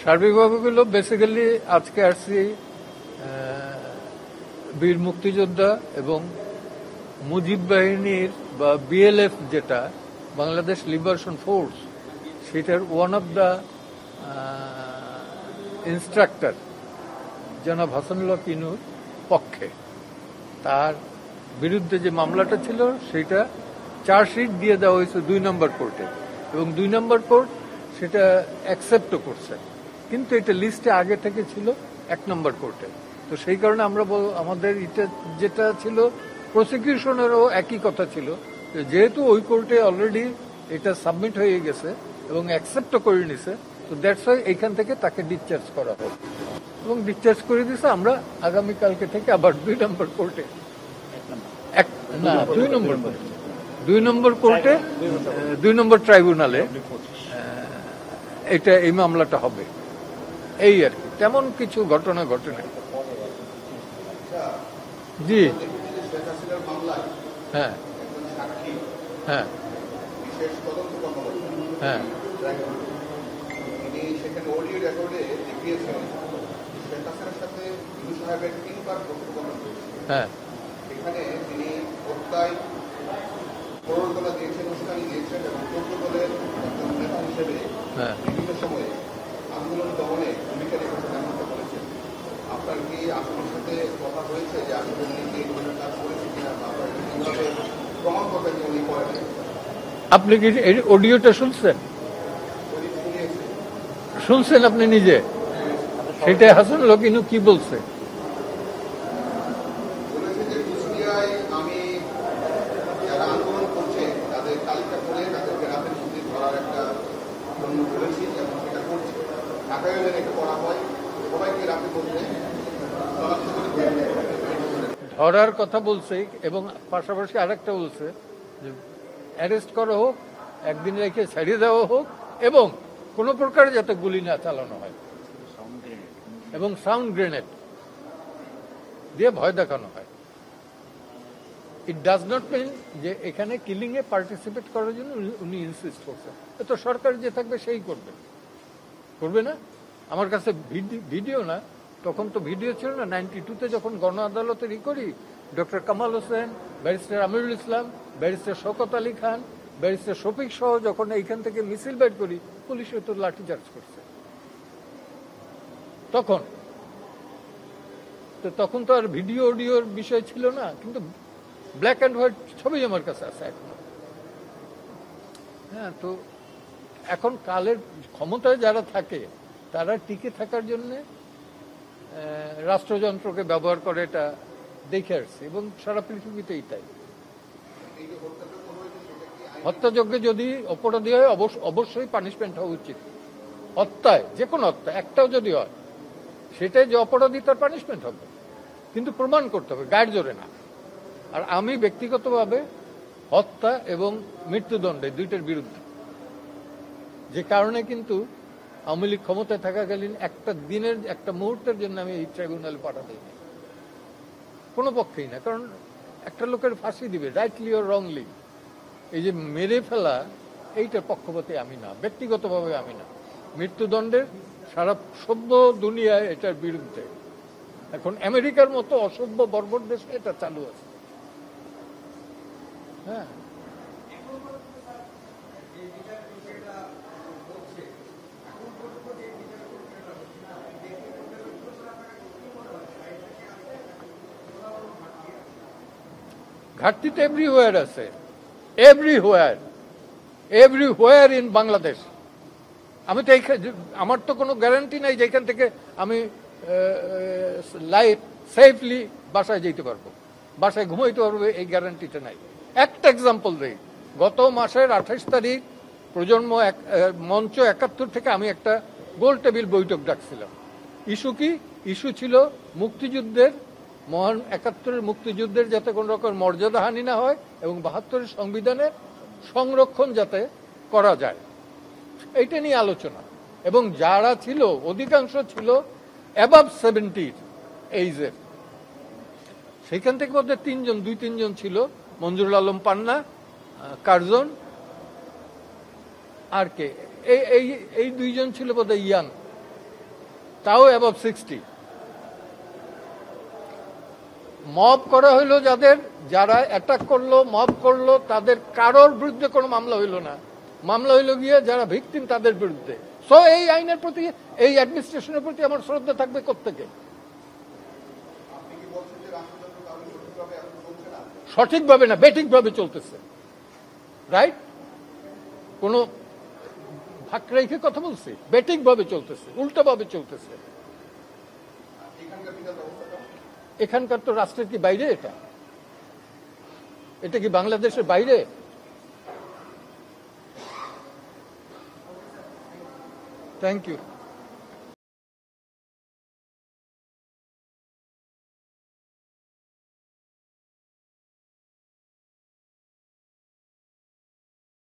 সার্বিকভাবে হলো বেসিক্যালি আজকে আসছি বীর মুক্তিযোদ্ধা এবং মুজিব বাহিনীর বা বিএলএফ যেটা বাংলাদেশ লিবারেশন ফোর্স, সেটার ওয়ান অফ দ্য ইনস্ট্রাক্টর জনাব হাসানুল্লাহ কিনুর পক্ষে তার বিরুদ্ধে যে মামলাটা ছিল সেটা চার্জশিট দিয়ে দেওয়া হয়েছে ২ নম্বর কোর্টে, এবং ২ নম্বর কোর্ট সেটা অ্যাকসেপ্টও করছে, কিন্তু এটা লিস্টে আগে থেকে ছিল ১ নম্বর কোর্টে। তো সেই কারণে আমরা আমাদের এটা যেটা ছিল প্রসিকিউশনেরও একই কথা ছিল, যেহেতু ওই কোর্টে অলরেডি এটা সাবমিট হয়ে গেছে এবং অ্যাকসেপ্টও করে নিছে, তো দ্যাটস ওয়াই এইখান থেকে তাকে ডিসচার্জ করা হোক, এবং ডিসচার্জ করে দিছে। আমরা আগামীকালকে থেকে আবার ২ নম্বর কোর্টে, না ২ নম্বর কোর্টে, ২ নম্বর কোর্টে ২ নম্বর ট্রাইব্যুনালে এটা এই মামলাটা হবে। এই আর কি, তেমন কিছু ঘটনা ঘটে না। জি হ্যাঁ হ্যাঁ হ্যাঁ হ্যাঁ এখানে তিনি হত্যায় প্ররোচনা দিয়েছেন, উস্কানি দিয়েছেন এবং চৌদ্দ দলের নেতা হিসেবে বিভিন্ন সময়ে আন্দোলন দমনে ভূমিকা রেখেছেন এমনটা বলেছেন। আপনার কি আসলের সাথে কথা হয়েছে যে আসলে উনি এই ধরনের কাজ করেছেন কিনা, আপনার কিভাবে প্রমাণ করবেন যে উনি করেন? আপনি কি এই অডিওটা শুনছেন? শুনছেন আপনি নিজে? সেটা হাসানুল্লাহ কিনু কি বলছে? ধরার কথা বলছে এবং পাশাপাশি আরেকটা বলছে যে অ্যারেস্ট করা হোক, একদিন রেখে ছাড়িয়ে দেওয়া হোক, এবং কোন প্রকার যাতে গুলি না চালানো হয় এবং সাউন্ড গ্রেনেড দিয়ে ভয় দেখানো হয়। ইট ডাজ নট মিন যে এখানে কিলিং এ পার্টিসিপেট করার জন্য উনি ইনসিস্ট করছেন। তো সরকার যে থাকবে সেই করবে, করবে না? আমার কাছে ভিডিও না, তখন তো ভিডিও ছিল না, 92-তে যখন গণ আদালতে করি, doctor Kamal Hossain, barrister Amirul Islam, barrister Shawkat Ali Khan, barrister Shafiq সহ যখন এইখান থেকে মিছিল বের করি, পুলিশে তো লাঠিচার্জ করছে। তখন তো আর ভিডিও অডিওর বিষয় ছিল না, কিন্তু ব্ল্যাক অ্যান্ড হোয়াইট ছবি আমার কাছে আছে এখনো। হ্যাঁ, তো এখন কালের ক্ষমতায় যারা থাকে তারা টিকে থাকার জন্য রাষ্ট্রযন্ত্রকে ব্যবহার করে, এটা দেখে আসছে এবং সারা পৃথিবীতেই তাই। হত্যাযজ্ঞে যদি অপরাধী হয় অবশ্যই পানিশমেন্ট হওয়া উচিত। হত্যায়, যে কোনো হত্যা একটাও যদি হয়, সেটাই যে অপরাধী তার পানিশমেন্ট হবে, কিন্তু প্রমাণ করতে হবে, গায়ের জোরে না। আর আমি ব্যক্তিগতভাবে হত্যা এবং মৃত্যুদণ্ডে দুইটার বিরুদ্ধে, যে কারণে কিন্তু আওয়ামী লীগ ক্ষমতায় থাকাকালীন একটা দিনের একটা মুহূর্তের জন্য আমি এই ট্রাইব্যুনালে পাঠাতে দিই কোনো পক্ষেই না। কারণ একটা লোকের ফাঁসি দিবে, রাইটলি ও রংলি, এই যে মেরে ফেলা, এইটার পক্ষপাতে আমি না, ব্যক্তিগতভাবে আমি না। মৃত্যুদণ্ডের সারা সভ্য দুনিয়ায় এটার বিরুদ্ধে। এখন আমেরিকার মতো অসভ্য বর্বর দেশে এটা চালু আছে। হ্যাঁ, ঘাটতি তো এভরিওয়্যার আছে, এভরিওয়্যার ইন বাংলাদেশ। আমি তো আমার তো কোনো গ্যারান্টি নাই যে এখান থেকে আমি সেফলি বাসায় যেতে পারবো, বাসায় ঘুমাইতে পারবো, এই গ্যারান্টিটা নাই। একটা এক্সাম্পল দেই, গত মাসের 28 তারিখ প্রজন্ম মঞ্চ 71 থেকে আমি একটা গোল টেবিল বৈঠক ডাকছিলাম। ইস্যু কি? ইস্যু ছিল মুক্তিযুদ্ধের, মহান 71-এর মুক্তিযুদ্ধের যাতে কোন রকম মর্যাদা হানি না হয় এবং 72-এর সংবিধানের সংরক্ষণ যাতে করা যায়, এইটা নিয়ে আলোচনা। এবং যারা ছিল অধিকাংশ ছিল অ্যাবাভ 70 এইজের। সেইখান থেকে বোধহয় 2-3 জন ছিল, মঞ্জুরুল আলম পান্না, কার্জন, আর কে, এই 2 জন ছিল বোধহয় ইয়াং, তাও অ্যাবভ 60। মব করা হইলো যারা অ্যাটাক করলো, মব করলো, তাদের কারোর বিরুদ্ধে কোনো মামলা হইল না। মামলা হইল গিয়ে যারা ভিকটিম তাদের বিরুদ্ধে। সো এই আইনের প্রতি, এই অ্যাডমিনিস্ট্রেশনের প্রতি আমার শ্রদ্ধা থাকবে কোত্থেকে? আপনি কি বলছেন যে রাষ্ট্রযন্ত্র তাহলে সঠিকভাবে এখন চলছে না? সঠিকভাবে না, বেঠিকভাবে চলতেছে। রাইট? কোনো ভাগ রেখে কথা বলছি? বেঠিকভাবে চলতেছে, উল্টাভাবে চলতেছে। এখানকার বিচার ব্যবস্থাটা এখানকার তো রাষ্ট্রের কি বাইরে? এটা কি বাংলাদেশের বাইরে? Thank you.